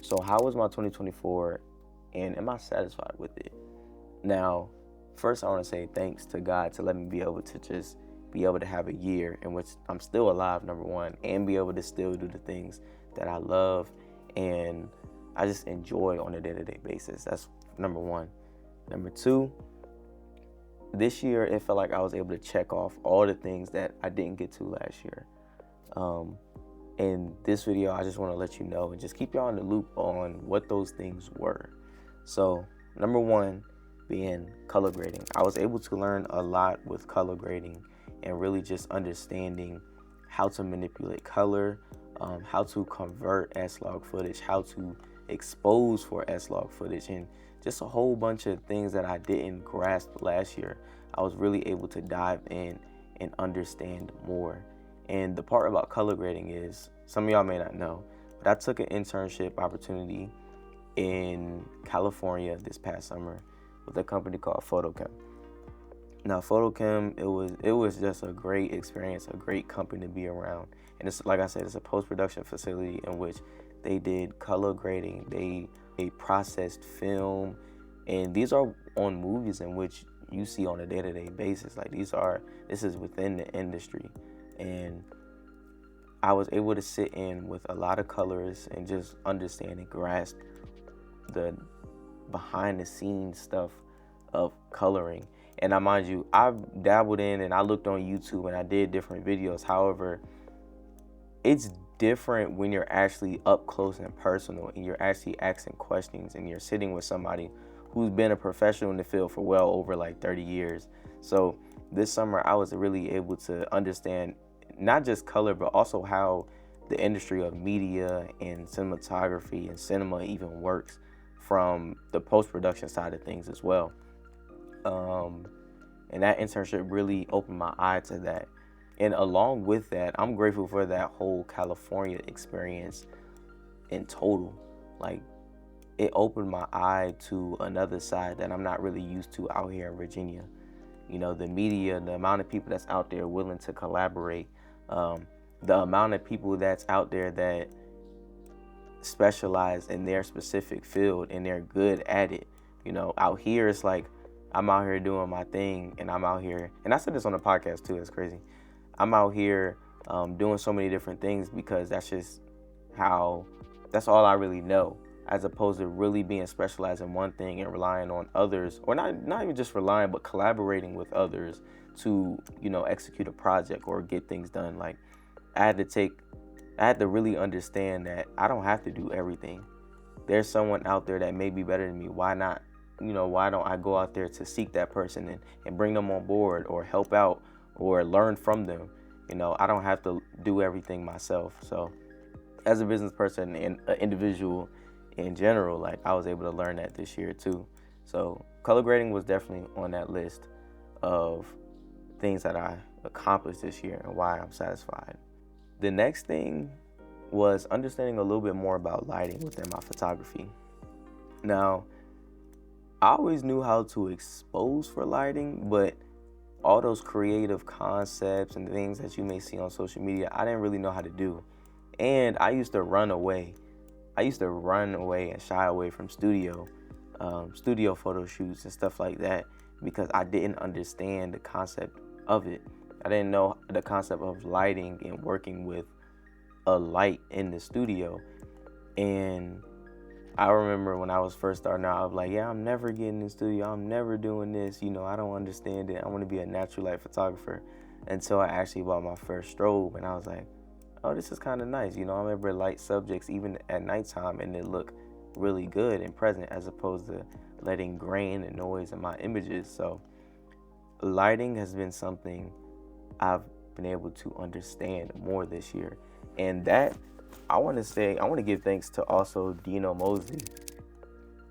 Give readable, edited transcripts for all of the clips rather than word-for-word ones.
So how was my 2024, and am I satisfied with it? Now, first I want to say thanks to God to let me be able to just be able to have a year in which I'm still alive, number one, and be able to still do the things that I love and I just enjoy on a day-to-day basis. That's number one. Number two, this year it felt like I was able to check off all the things that I didn't get to last year. In this video, I just want to let you know and just keep y'all in the loop on what those things were. So, number one being color grading. I was able to learn a lot with color grading and really just understanding how to manipulate color, how to convert S-Log footage, how to expose for S-Log footage, and just a whole bunch of things that I didn't grasp last year. I was really able to dive in and understand more. And the part about color grading is, some of y'all may not know, but I took an internship opportunity in California this past summer with a company called Photochem. Now, Photochem, it was just a great experience, a great company to be around. And it's, like I said, it's a post-production facility in which they did color grading, they processed film, and these are on movies in which you see on a day-to-day basis. Like this is within the industry. And I was able to sit in with a lot of colors and just understand and grasp the behind the scenes stuff of coloring. And I mind you, I've dabbled in and I looked on YouTube and I did different videos. However, it's different when you're actually up close and personal and you're actually asking questions and you're sitting with somebody who's been a professional in the field for well over like 30 years. So this summer I was really able to understand not just color, but also how the industry of media and cinematography and cinema even works from the post-production side of things as well. And that internship really opened my eye to that. And along with that, I'm grateful for that whole California experience in total. Like, it opened my eye to another side that I'm not really used to out here in Virginia. You know, the media, the amount of people that's out there willing to collaborate, the amount of people that's out there that specialize in their specific field and they're good at it. You know, out here it's like I'm out here doing my thing, and I'm out here, and I said this on the podcast too, it's crazy. I'm out here doing so many different things because that's all I really know, as opposed to really being specialized in one thing and relying on others, or not even just relying, but collaborating with others to, you know, execute a project or get things done. Like, I had to really understand that I don't have to do everything. There's someone out there that may be better than me. Why not? You know, why don't I go out there to seek that person and bring them on board or help out or learn from them? You know, I don't have to do everything myself. So as a business person and an individual in general, like, I was able to learn that this year too. So color grading was definitely on that list of things that I accomplished this year and why I'm satisfied. The next thing was understanding a little bit more about lighting within my photography. Now, I always knew how to expose for lighting, but all those creative concepts and things that you may see on social media, I didn't really know how to do. And I used to run away. And shy away from studio photo shoots and stuff like that because I didn't understand the concept of it. I didn't know the concept of lighting and working with a light in the studio. And I remember when I was first starting out, I was like, yeah, I'm never getting in the studio. I'm never doing this. You know, I don't understand it. I want to be a natural light photographer. Until I actually bought my first strobe, and I was like, oh, this is kind of nice. You know, I'm able to light subjects even at nighttime and it look really good and present, as opposed to letting grain and noise in my images. So lighting has been something I've been able to understand more this year. And that, I want to give thanks to also Dino Mosley.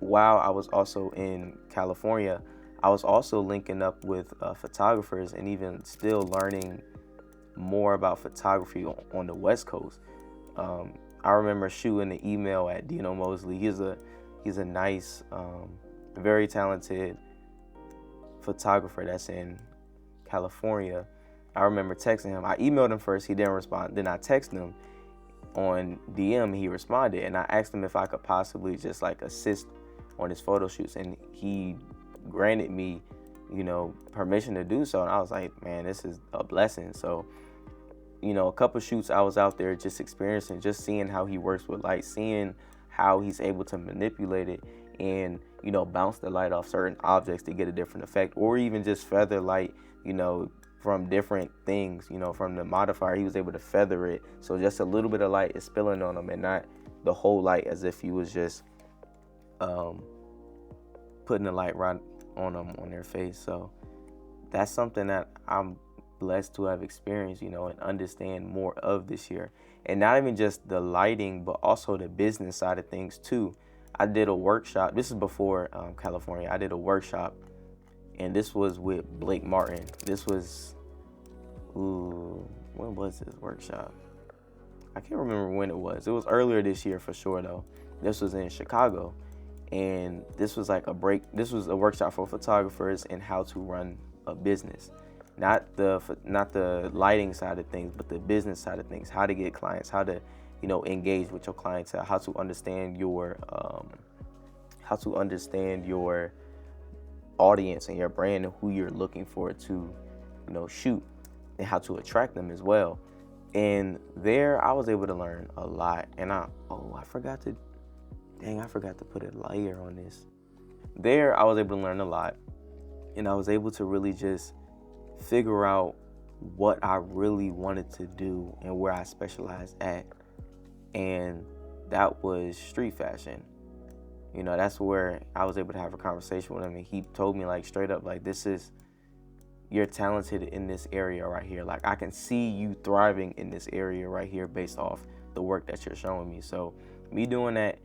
While I was also in California, I was also linking up with photographers and even still learning more about photography on the West Coast. I remember shooting an email at Dino Mosley. He's a nice, very talented photographer that's in California. I remember texting him. I emailed him first. He didn't respond. Then I texted him. on DM, he responded, and I asked him if I could possibly just like assist on his photo shoots, and he granted me, permission to do so. And I was like, man, this is a blessing. So, a couple shoots I was out there just experiencing, just seeing how he works with light, seeing how he's able to manipulate it and, bounce the light off certain objects to get a different effect, or even just feather light, from different things, from the modifier. He was able to feather it so just a little bit of light is spilling on them and not the whole light, as if he was just putting the light right on them, on their face. So that's something that I'm blessed to have experienced, and understand more of this year. And not even just the lighting, but also the business side of things too. I did a workshop. This is before California. I did a workshop, and this was with Blake Martin. This was, when was this workshop? I can't remember when it was. It was earlier this year for sure though. This was in Chicago, and this was like this was a workshop for photographers and how to run a business. Not the lighting side of things, but the business side of things. How to get clients, how to, engage with your clientele, how to understand your audience and your brand and who you're looking for to, shoot, and how to attract them as well. And there I was able to learn a lot. And I forgot to put a layer on this. There I was able to learn a lot, and I was able to really just figure out what I really wanted to do and where I specialized at. And that was street fashion. That's where I was able to have a conversation with him, and he told me like straight up, like, you're talented in this area right here. Like, I can see you thriving in this area right here based off the work that you're showing me. So me doing that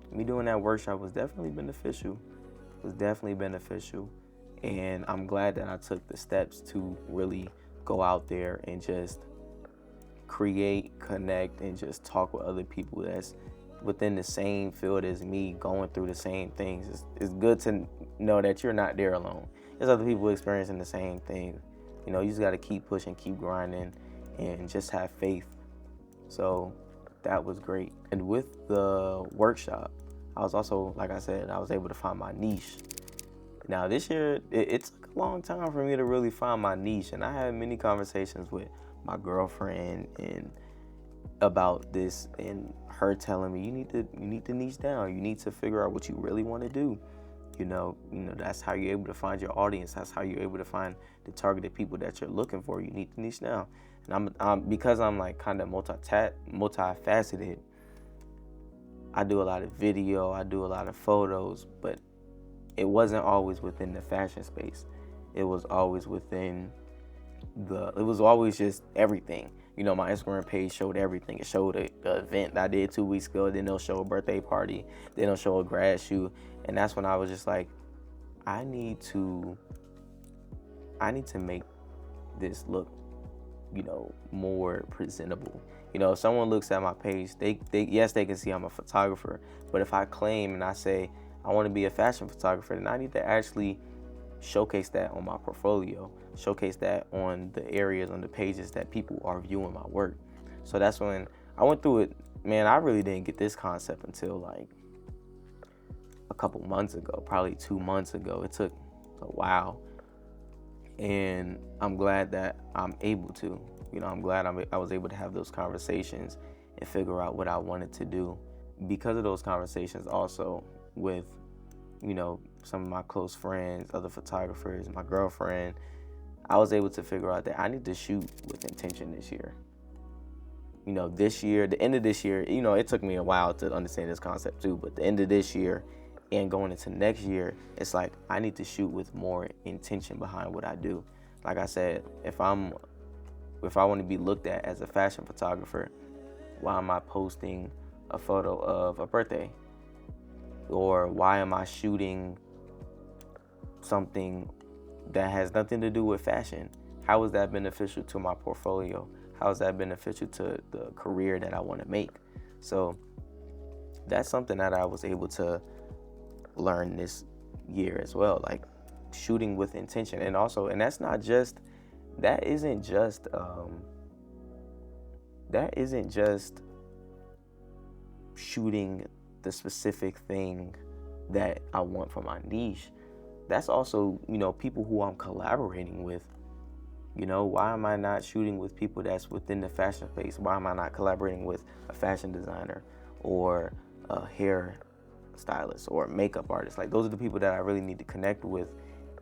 workshop was definitely beneficial. And I'm glad that I took the steps to really go out there and just create, connect, and just talk with other people that's within the same field as me, going through the same things. It's good to know that you're not there alone. There's other people experiencing the same thing. You just got to keep pushing, keep grinding, and just have faith. So that was great. And with the workshop, I was also, like I said, I was able to find my niche. Now this year, it took a long time for me to really find my niche, and I had many conversations with my girlfriend and about this, and her telling me, you need to niche down. You need to figure out what you really want to do. That's how you're able to find your audience. That's how you're able to find the targeted people that you're looking for. You need to niche down. And I'm because I'm like kind of multifaceted. I do a lot of video, I do a lot of photos, but it wasn't always within the fashion space. It was always just everything. My Instagram page showed everything. It showed the event that I did 2 weeks ago. Then they'll show a birthday party. Then they'll show a grad shoot. And that's when I was just like, I need to make this look, more presentable. If someone looks at my page, they can see I'm a photographer. But if I claim and I say I want to be a fashion photographer, then I need to actually showcase that on my portfolio, showcase that on the areas, on the pages that people are viewing my work. So that's when I went through it. Man, I really didn't get this concept until like a couple months ago, probably 2 months ago. It took a while, and I'm glad that I'm able to. I'm glad I was able to have those conversations and figure out what I wanted to do. Because of those conversations also with, some of my close friends, other photographers, my girlfriend, I was able to figure out that I need to shoot with intention this year. This year, the end of this year, it took me a while to understand this concept too, but the end of this year and going into next year, it's like I need to shoot with more intention behind what I do. Like I said, if I want to be looked at as a fashion photographer, why am I posting a photo of a birthday? Or why am I shooting something that has nothing to do with fashion? How is that beneficial to my portfolio? How is that beneficial to the career that I want to make? So that's something that I was able to learn this year as well, like shooting with intention. And isn't just that isn't just shooting the specific thing that I want for my niche. That's also, people who I'm collaborating with. Why am I not shooting with people that's within the fashion space? Why am I not collaborating with a fashion designer or a hair stylist or a makeup artist? Like, those are the people that I really need to connect with,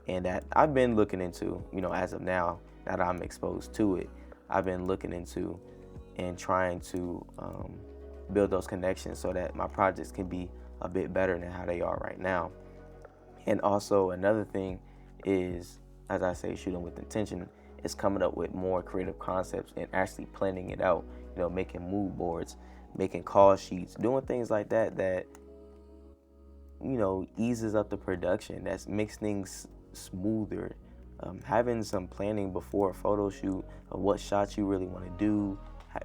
and that I've been looking into, as of now that I'm exposed to it. I've been looking into and trying to build those connections so that my projects can be a bit better than how they are right now. And also another thing is, as I say, shooting with intention, is coming up with more creative concepts and actually planning it out, making mood boards, making call sheets, doing things like that eases up the production, that makes things smoother. Having some planning before a photo shoot of what shots you really want to do,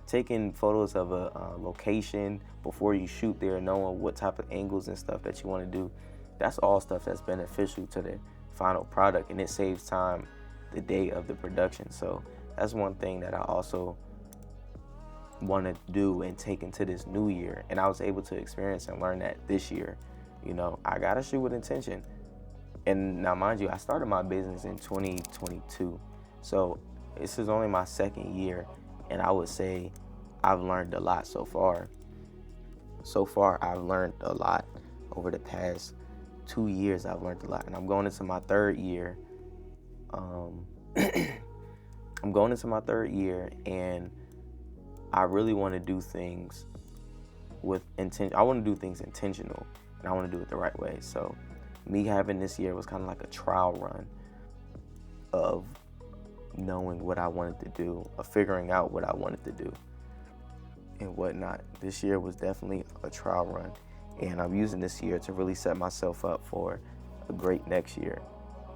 taking photos of a location before you shoot there, knowing what type of angles and stuff that you want to do, that's all stuff that's beneficial to the final product, and it saves time the day of the production. So that's one thing that I also want to do and take into this new year, and I was able to experience and learn that this year. I gotta shoot with intention. And now, mind you, I started my business in 2022, so this is only my second year, and I would say I've learned a lot so far. I've learned a lot over the past 2 years. I've learned a lot, and I'm going into my third year. I'm going into my third year, and I really want to do things with intention. I want to do things intentional, and I want to do it the right way. So me having this year was kind of like a trial run of knowing what I wanted to do, of figuring out what I wanted to do and whatnot. This year was definitely a trial run, and I'm using this year to really set myself up for a great next year.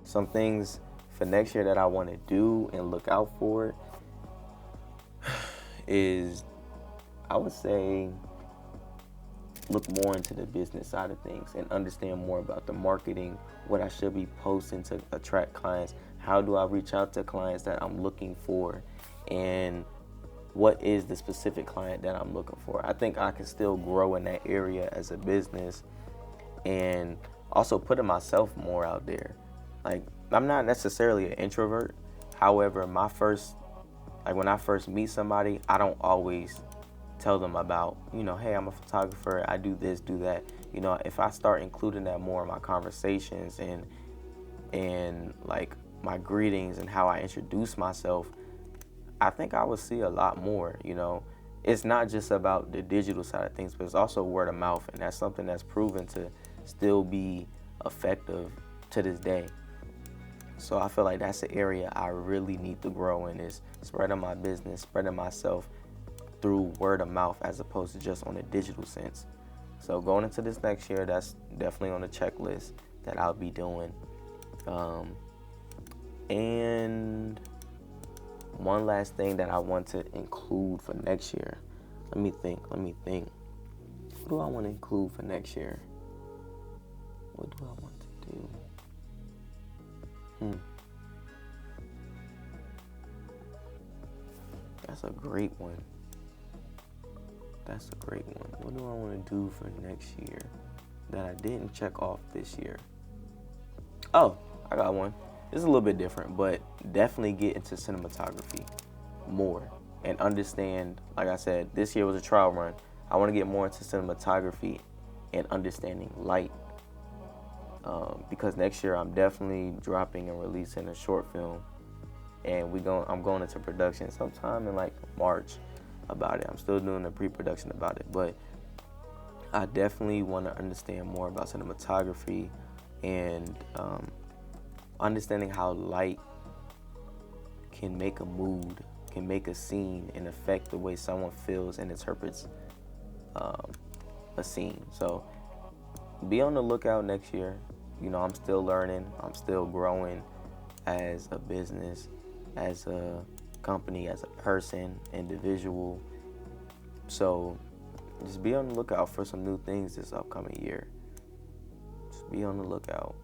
Some things for next year that I want to do and look out for is, I would say, look more into the business side of things and understand more about the marketing, what I should be posting to attract clients, how do I reach out to clients that I'm looking for, and what is the specific client that I'm looking for. I think I can still grow in that area as a business, and also putting myself more out there. Like, I'm not necessarily an introvert. However, when I first meet somebody, I don't always tell them about, hey, I'm a photographer, I do this, do that. If I start including that more in my conversations and like my greetings and how I introduce myself, I think I would see a lot more. It's not just about the digital side of things, but it's also word of mouth, and that's something that's proven to still be effective to this day. So I feel like that's the area I really need to grow in, is spreading my business, spreading myself through word of mouth as opposed to just on a digital sense. So going into this next year, that's definitely on the checklist that I'll be doing. And one last thing that I want to include for next year. Let me think. What do I want to include for next year? What do I want to do? That's a great one. What do I want to do for next year that I didn't check off this year? Oh, I got one. It's a little bit different, but definitely get into cinematography more and understand, like I said, this year was a trial run. I want to get more into cinematography and understanding light, because next year I'm definitely dropping and releasing a short film, and I'm going into production sometime in like March about it. I'm still doing the pre-production about it, but I definitely want to understand more about cinematography and understanding how light can make a mood, can make a scene, and affect the way someone feels and interprets a scene. So be on the lookout next year. I'm still learning. I'm still growing as a business, as a company, as a person, individual. So just be on the lookout for some new things this upcoming year. Just be on the lookout,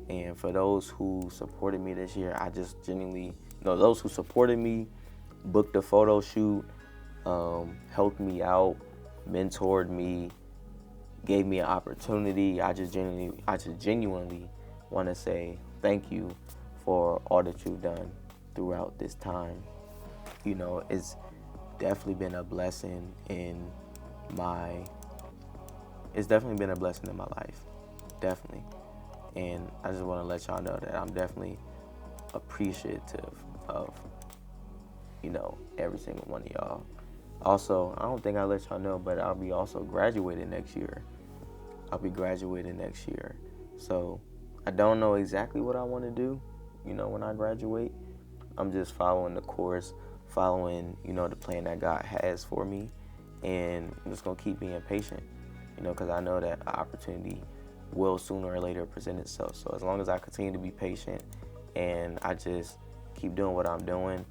And for those who supported me this year, I just genuinely, those who supported me, booked a photo shoot, helped me out, mentored me, gave me an opportunity. I just genuinely want to say thank you for all that you've done throughout this time. You know, it's definitely been a blessing in my it's definitely been a blessing in my life. Definitely. And I just want to let y'all know that I'm definitely appreciative of, every single one of y'all. Also, I don't think I let y'all know, but I'll be also graduating next year. I'll be graduating next year. So I don't know exactly what I want to do, when I graduate. I'm just following the course, following, the plan that God has for me. And I'm just going to keep being patient, because I know that an opportunity will sooner or later present itself. So as long as I continue to be patient and I just keep doing what I'm doing,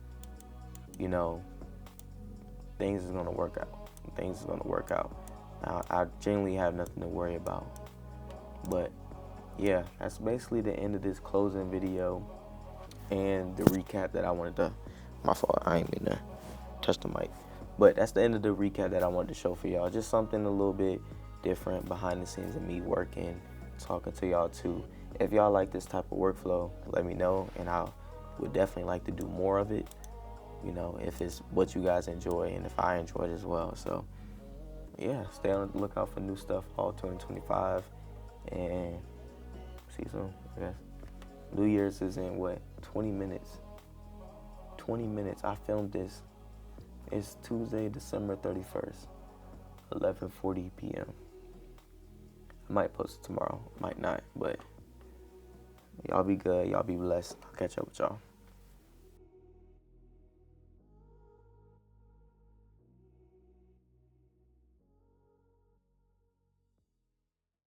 things is going to work out. Things is going to work out. Now, I genuinely have nothing to worry about. But yeah, that's basically the end of this closing video and the recap that I wanted to. My fault, I ain't mean to touch the mic. But that's the end of the recap that I wanted to show for y'all. Just something a little bit different behind the scenes of me working, talking to y'all too. If y'all like this type of workflow, let me know, and I would definitely like to do more of it. If it's what you guys enjoy and if I enjoy it as well. So yeah, stay on the lookout for new stuff all 2025, and see you soon, I guess. New Year's is in 20 minutes. 20 minutes. I filmed this. It's Tuesday, December 31st, 11:40 p.m. I might post it tomorrow, might not, but y'all be good. Y'all be blessed. I'll catch up with y'all.